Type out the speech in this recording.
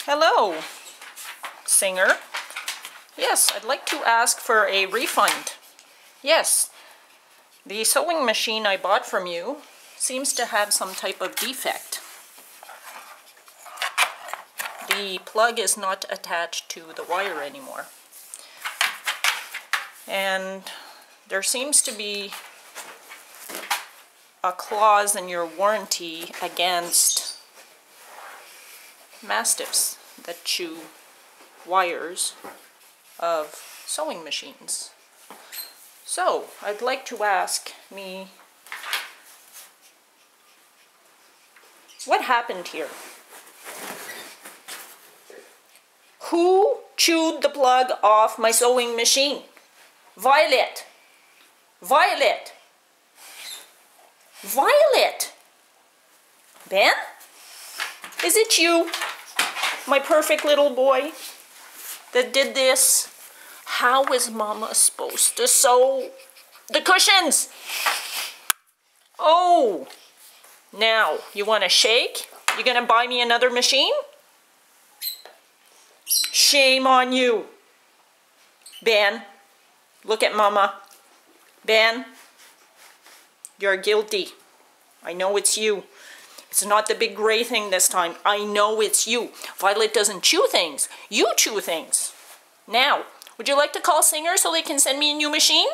Hello, Singer. Yes, I'd like to ask for a refund. Yes, the sewing machine I bought from you seems to have some type of defect. The plug is not attached to the wire anymore. And there seems to be a clause in your warranty against mastiffs that chew wires of sewing machines. So, I'd like to ask me, what happened here? Who chewed the plug off my sewing machine? Violet! Violet! Violet! Ben? Is it you, my perfect little boy, that did this? How is Mama supposed to sew the cushions? Oh! Now, you want to shake? You gonna buy me another machine? Shame on you. Ben, look at Mama. Ben, you're guilty. I know it's you. It's not the big gray thing this time. I know it's you. Violet doesn't chew things. You chew things. Now, would you like to call Singer so they can send me a new machine?